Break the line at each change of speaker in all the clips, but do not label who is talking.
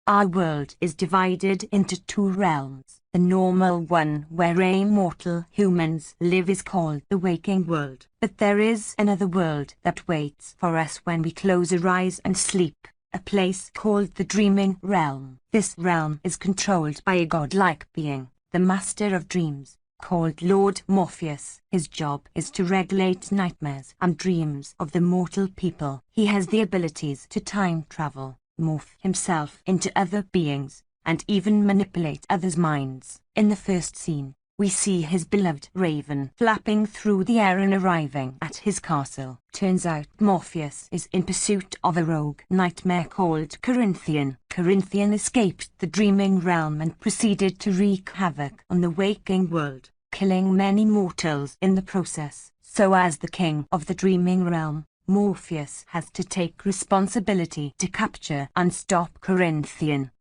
Our world is divided into two realms. The normal one where immortal humans live is called the waking world. But there is another world that waits for us when we close our eyes and sleep, a place called the dreaming realm. This realm is controlled by a godlike being, the master of dreams, called Lord Morpheus. His job is to regulate nightmares and dreams of the mortal people. He has the abilities to time travel, morph himself into other beings, and even manipulate others' minds. In the first scene, we see his beloved raven flapping through the air and arriving at his castle. Turns out Morpheus is in pursuit of a rogue nightmare called Corinthian. Corinthian escaped the dreaming realm and proceeded to wreak havoc on the waking world, killing many mortals in the process. So as the king of the dreaming realm, Morpheus has to take responsibility to capture and stop Corinthian.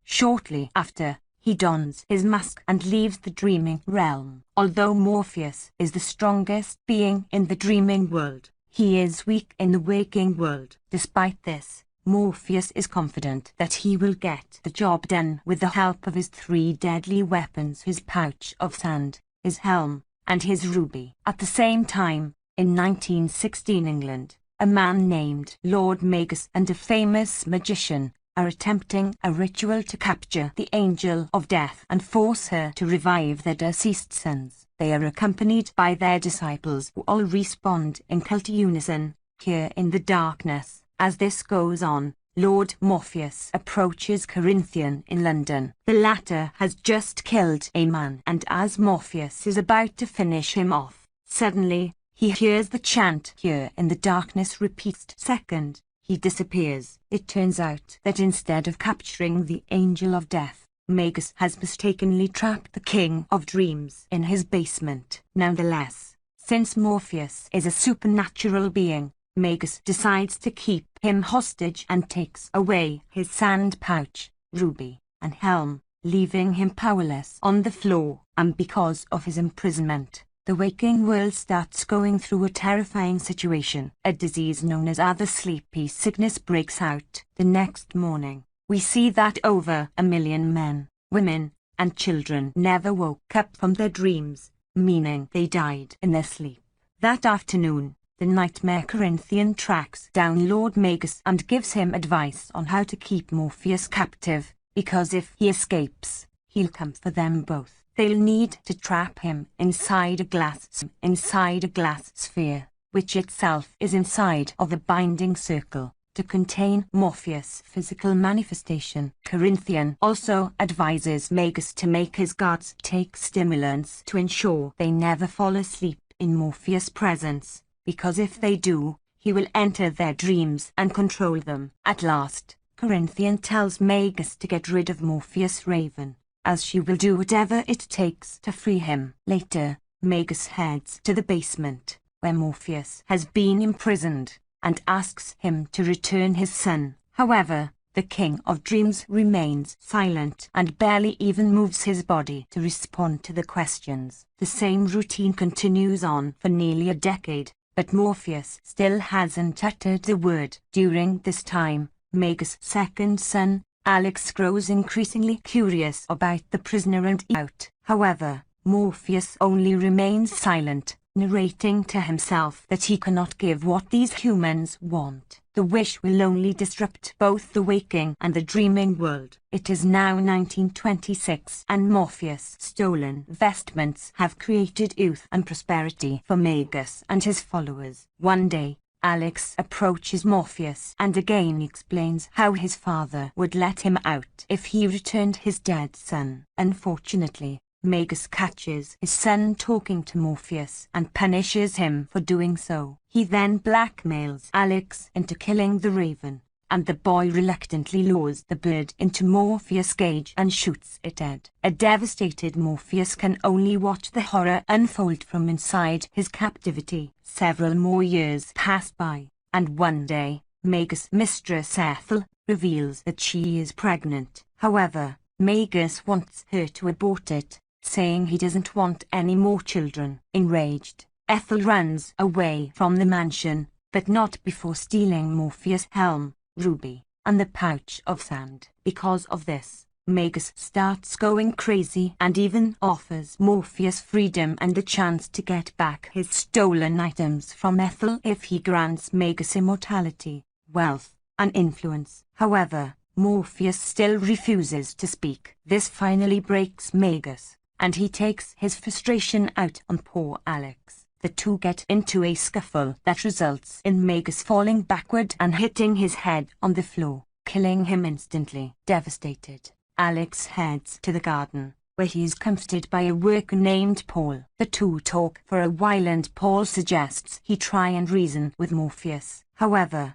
Shortly after, he dons his mask and leaves the dreaming realm. Although Morpheus is the strongest being in the dreaming world, he is weak in the waking world. Despite this, Morpheus is confident that he will get the job done with the help of his three deadly weapons: his pouch of sand, his helm, and his ruby. At the same time, in 1916 England, a man named Lord Magus and a famous magician are attempting a ritual to capture the Angel of Death and force her to revive their deceased sons. They are accompanied by their disciples who all respond in cult unison, here in the darkness. As this goes on, Lord Morpheus approaches Corinthian in London. The latter has just killed a man, and as Morpheus is about to finish him off, suddenly, he hears the chant here in the darkness repeats. Second, he disappears. It turns out that instead of capturing the Angel of Death, Magus has mistakenly trapped the King of Dreams in his basement. Nonetheless, since Morpheus is a supernatural being, Magus decides to keep him hostage and takes away his sand pouch, ruby, and helm, leaving him powerless on the floor. And because of his imprisonment, the waking world starts going through a terrifying situation. A disease known as the sleepy sickness breaks out. The next morning, we see that over 1 million men, women, and children never woke up from their dreams, meaning they died in their sleep. That afternoon, the nightmare Corinthian tracks down Lord Magus and gives him advice on how to keep Morpheus captive, because if he escapes, he'll come for them both. They'll need to trap him inside a glass sphere, which itself is inside of a binding circle, to contain Morpheus' physical manifestation. Corinthian also advises Magus to make his guards take stimulants to ensure they never fall asleep in Morpheus' presence, because if they do, he will enter their dreams and control them. At last, Corinthian tells Magus to get rid of Morpheus' raven, as she will do whatever it takes to free him. Later, Magus heads to the basement, where Morpheus has been imprisoned, and asks him to return his son. However, the King of Dreams remains silent and barely even moves his body to respond to the questions. The same routine continues on for nearly a decade, but Morpheus still hasn't uttered a word. During this time, Magus' second son, Alex, grows increasingly curious about the prisoner and out. However, Morpheus only remains silent, narrating to himself that he cannot give what these humans want. The wish will only disrupt both the waking and the dreaming world. It is now 1926 and Morpheus' stolen vestments have created youth and prosperity for Magus and his followers. One day, Alex approaches Morpheus and again explains how his father would let him out if he returned his dead son. Unfortunately, Magus catches his son talking to Morpheus and punishes him for doing so. He then blackmails Alex into killing the raven, and the boy reluctantly lures the bird into Morpheus' cage and shoots it dead. A devastated Morpheus can only watch the horror unfold from inside his captivity. Several more years pass by, and one day, Magus' mistress Ethel reveals that she is pregnant. However, Magus wants her to abort it, saying he doesn't want any more children. Enraged, Ethel runs away from the mansion, but not before stealing Morpheus' helm, ruby, and the pouch of sand. Because of this, Magus starts going crazy and even offers Morpheus freedom and the chance to get back his stolen items from Ethel if he grants Magus immortality, wealth, and influence. However, Morpheus still refuses to speak. This finally breaks Magus, and he takes his frustration out on poor Alex. The two get into a scuffle that results in Magus falling backward and hitting his head on the floor, killing him instantly. Devastated, Alex heads to the garden, where he is comforted by a worker named Paul. The two talk for a while and Paul suggests he try and reason with Morpheus. However,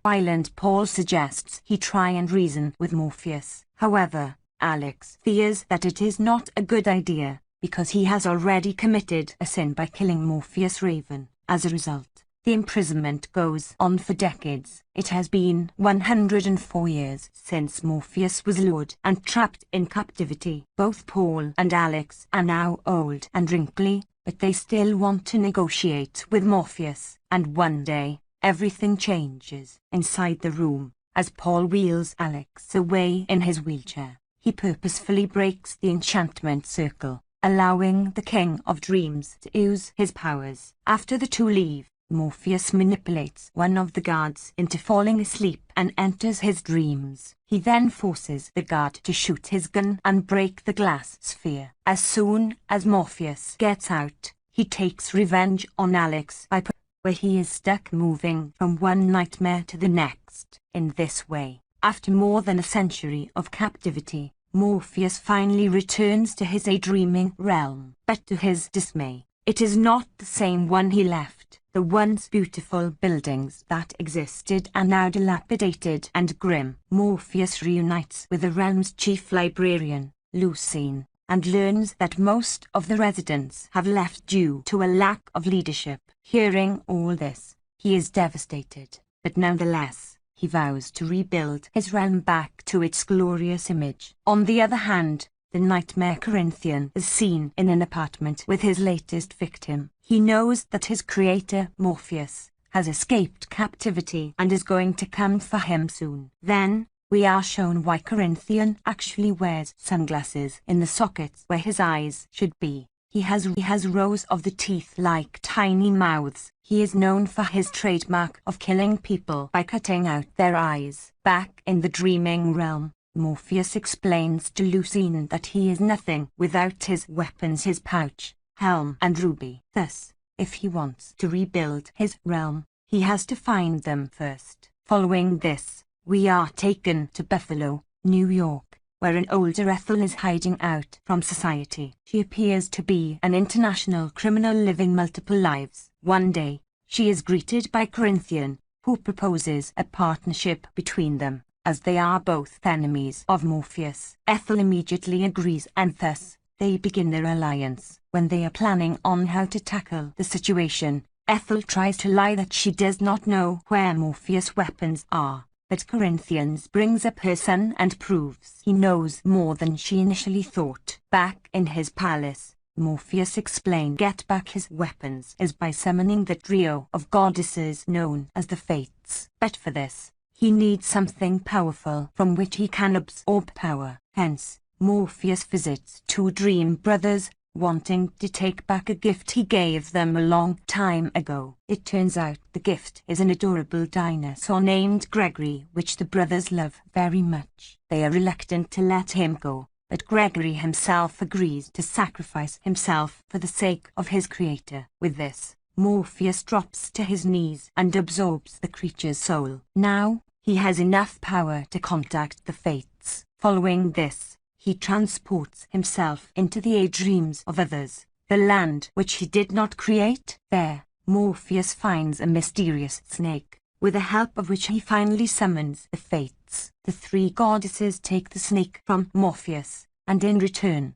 Alex fears that it is not a good idea, because he has already committed a sin by killing Morpheus Raven. As a result, the imprisonment goes on for decades. It has been 104 years since Morpheus was lured and trapped in captivity. Both Paul and Alex are now old and wrinkly, but they still want to negotiate with Morpheus. And one day, everything changes. Inside the room, as Paul wheels Alex away in his wheelchair, he purposefully breaks the enchantment circle, allowing the King of Dreams to use his powers. After the two leave, Morpheus manipulates one of the guards into falling asleep and enters his dreams. He then forces the guard to shoot his gun and break the glass sphere. As soon as Morpheus gets out, he takes revenge on Alex by where he is stuck, moving from one nightmare to the next. In this way, after more than a century of captivity, Morpheus finally returns to his dreaming realm. But to his dismay, it is not the same one he left. The once beautiful buildings that existed are now dilapidated and grim. Morpheus reunites with the realm's chief librarian, Lucine, and learns that most of the residents have left due to a lack of leadership. Hearing all this, he is devastated, but nonetheless, he vows to rebuild his realm back to its glorious image. On the other hand, the nightmare Corinthian is seen in an apartment with his latest victim. He knows that his creator, Morpheus, has escaped captivity and is going to come for him soon. Then, we are shown why Corinthian actually wears sunglasses in the sockets where his eyes should be. He has rows of the teeth like tiny mouths. He is known for his trademark of killing people by cutting out their eyes. Back in the dreaming realm, Morpheus explains to Lucine that he is nothing without his weapons, his pouch, helm and ruby. Thus, if he wants to rebuild his realm, he has to find them first. Following this, we are taken to Buffalo, New York, where an older Ethel is hiding out from society. She appears to be an international criminal living multiple lives. One day, she is greeted by Corinthian, who proposes a partnership between them, as they are both enemies of Morpheus. Ethel immediately agrees, and thus, they begin their alliance. When they are planning on how to tackle the situation, Ethel tries to lie that she does not know where Morpheus' weapons are. But Corinthians brings up her son and proves he knows more than she initially thought. Back in his palace, Morpheus explains get back his weapons is by summoning the trio of goddesses known as the Fates. But for this, he needs something powerful from which he can absorb power. Hence, Morpheus visits two dream brothers, wanting to take back a gift he gave them a long time ago. It turns out the gift is an adorable dinosaur named Gregory, which the brothers love very much. They are reluctant to let him go, but Gregory himself agrees to sacrifice himself for the sake of his creator. With this, Morpheus drops to his knees and absorbs the creature's soul. Now, he has enough power to contact the Fates. Following this, he transports himself into the dreams of others, the land which he did not create. There, Morpheus finds a mysterious snake, with the help of which he finally summons the Fates. The three goddesses take the snake from Morpheus, and in return,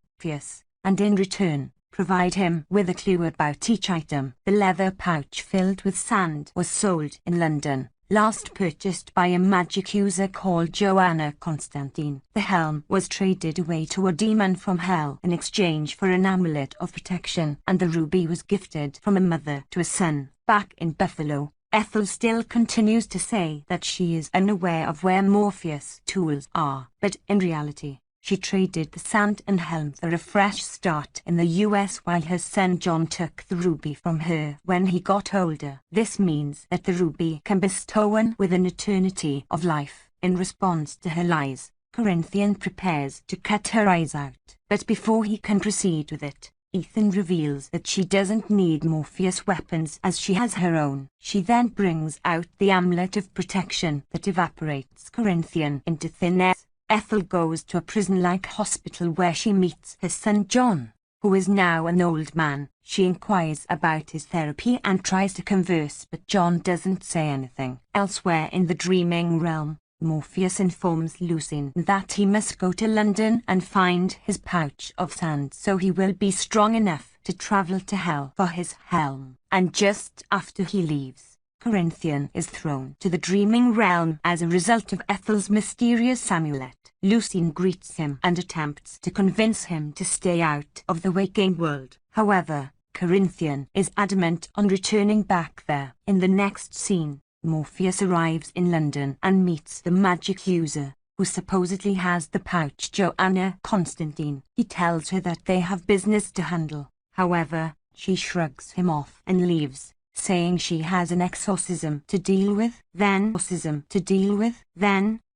provide him with a clue about each item. The leather pouch filled with sand was sold in London, last purchased by a magic user called Joanna Constantine. The helm was traded away to a demon from hell in exchange for an amulet of protection, and the ruby was gifted from a mother to a son. Back in Buffalo, Ethel still continues to say that she is unaware of where Morpheus' tools are, but in reality, she traded the sand and helm for a fresh start in the US while her son John took the ruby from her when he got older. This means that the ruby can bestow one with an eternity of life. In response to her lies, Corinthian prepares to cut her eyes out, but before he can proceed with it, Ethan reveals that she doesn't need Morpheus' weapons as she has her own. She then brings out the amulet of protection that evaporates Corinthian into thin air. Ethel goes to a prison-like hospital where she meets her son John, who is now an old man. She inquires about his therapy and tries to converse, but John doesn't say anything. Elsewhere in the dreaming realm, Morpheus informs Lucine that he must go to London and find his pouch of sand so he will be strong enough to travel to hell for his helm. And just after he leaves, Corinthian is thrown to the dreaming realm as a result of Ethel's mysterious amulet. Lucine greets him and attempts to convince him to stay out of the waking world. However, Corinthian is adamant on returning back there. In the next scene, Morpheus arrives in London and meets the magic user, who supposedly has the pouch, Joanna Constantine. He tells her that they have business to handle. However, she shrugs him off and leaves, saying she has an exorcism to deal with. Then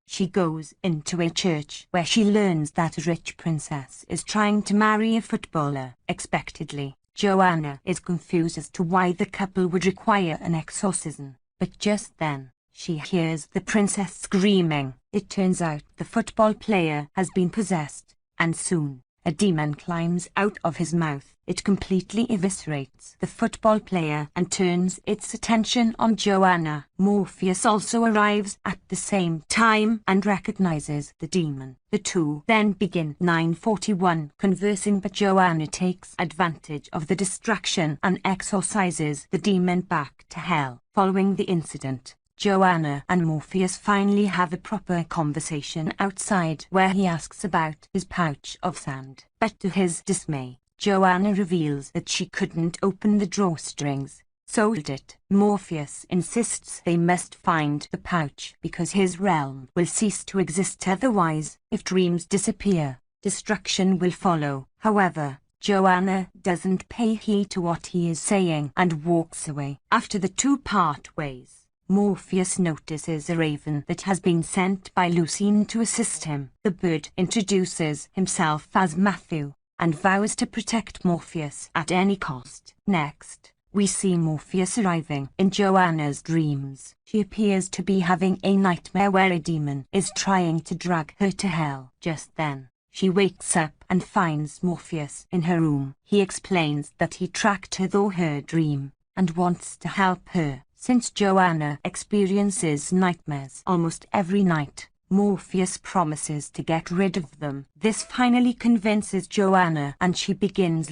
she goes into a church where she learns that a rich princess is trying to marry a footballer. Expectedly, Joanna is confused as to why the couple would require an exorcism. But just then, she hears the princess screaming. It turns out the football player has been possessed, and soon, a demon climbs out of his mouth. It completely eviscerates the football player and turns its attention on Joanna. Morpheus also arrives at the same time and recognizes the demon. The two then begin 941 conversing, but Joanna takes advantage of the distraction and exorcises the demon back to hell. Following the incident, Joanna and Morpheus finally have a proper conversation outside where he asks about his pouch of sand. But to his dismay, Joanna reveals that she couldn't open the drawstrings, sold it. Morpheus insists they must find the pouch because his realm will cease to exist otherwise. If dreams disappear, destruction will follow. However, Joanna doesn't pay heed to what he is saying and walks away. After the two part ways, Morpheus notices a raven that has been sent by Lucine to assist him. The bird introduces himself as Matthew and vows to protect Morpheus at any cost. Next, we see Morpheus arriving in Joanna's dreams. She appears to be having a nightmare where a demon is trying to drag her to hell. Just then, she wakes up and finds Morpheus in her room. He explains that he tracked her through her dream and wants to help her. Since Joanna experiences nightmares almost every night, Morpheus promises to get rid of them. This finally convinces Joanna and she begins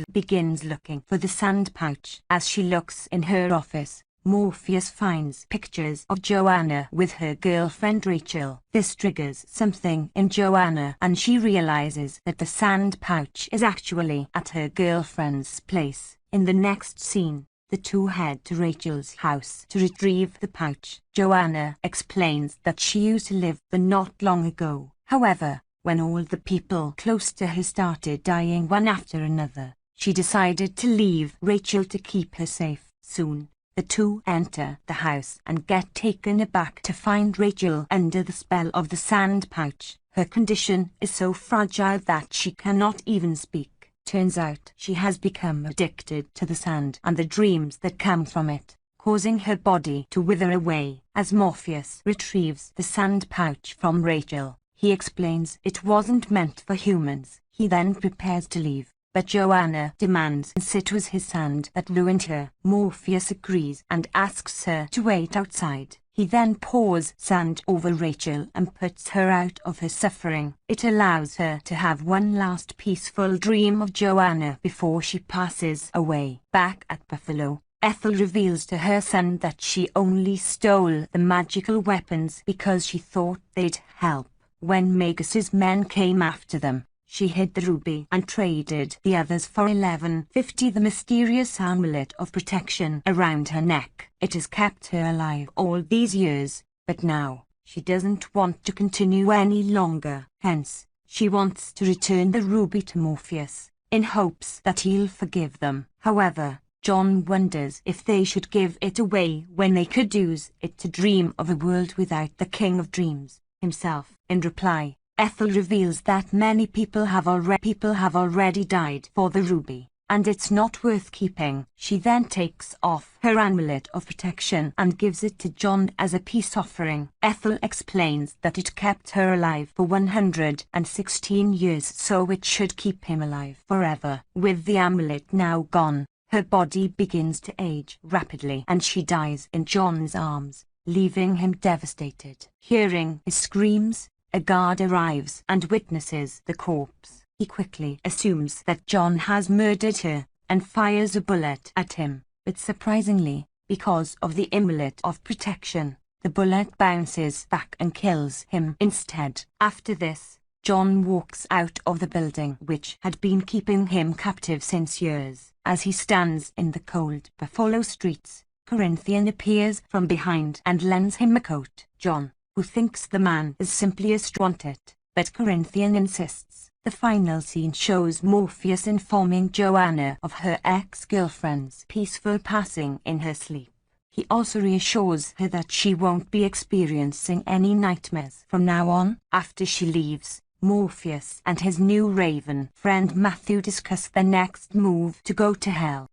looking for the sand pouch. As she looks in her office, Morpheus finds pictures of Joanna with her girlfriend Rachel. This triggers something in Joanna and she realizes that the sand pouch is actually at her girlfriend's place. In the next scene, the two head to Rachel's house to retrieve the pouch. Joanna explains that she used to live there not long ago. However, when all the people close to her started dying one after another, she decided to leave Rachel to keep her safe. Soon, the two enter the house and get taken aback to find Rachel under the spell of the sand pouch. Her condition is so fragile that she cannot even speak. Turns out she has become addicted to the sand and the dreams that come from it, causing her body to wither away. As Morpheus retrieves the sand pouch from Rachel, he explains it wasn't meant for humans. He then prepares to leave, but Joanna demands it was his sand that ruined her. Morpheus agrees and asks her to wait outside. He then pours sand over Rachel and puts her out of her suffering. It allows her to have one last peaceful dream of Joanna before she passes away. Back at Buffalo, Ethel reveals to her son that she only stole the magical weapons because she thought they'd help when Magus's men came after them. She hid the ruby and traded the others for 1150. The mysterious amulet of protection around her neck. It has kept her alive all these years, but now, she doesn't want to continue any longer. Hence, she wants to return the ruby to Morpheus, in hopes that he'll forgive them. However, John wonders if they should give it away when they could use it to dream of a world without the King of Dreams himself. In reply, Ethel reveals that many people have already died for the ruby, and it's not worth keeping. She then takes off her amulet of protection and gives it to John as a peace offering. Ethel explains that it kept her alive for 116 years, so it should keep him alive forever. With the amulet now gone, her body begins to age rapidly and she dies in John's arms, leaving him devastated. Hearing his screams, a guard arrives and witnesses the corpse. He quickly assumes that John has murdered her, and fires a bullet at him, but surprisingly, because of the amulet of protection, the bullet bounces back and kills him instead. After this, John walks out of the building which had been keeping him captive since years. As he stands in the cold Buffalo streets, Corinthian appears from behind and lends him a coat. John, who thinks the man is simply a strumpet, but Corinthian insists. The final scene shows Morpheus informing Joanna of her ex-girlfriend's peaceful passing in her sleep. He also reassures her that she won't be experiencing any nightmares from now on. After she leaves, Morpheus and his new raven friend Matthew discuss their next move to go to hell.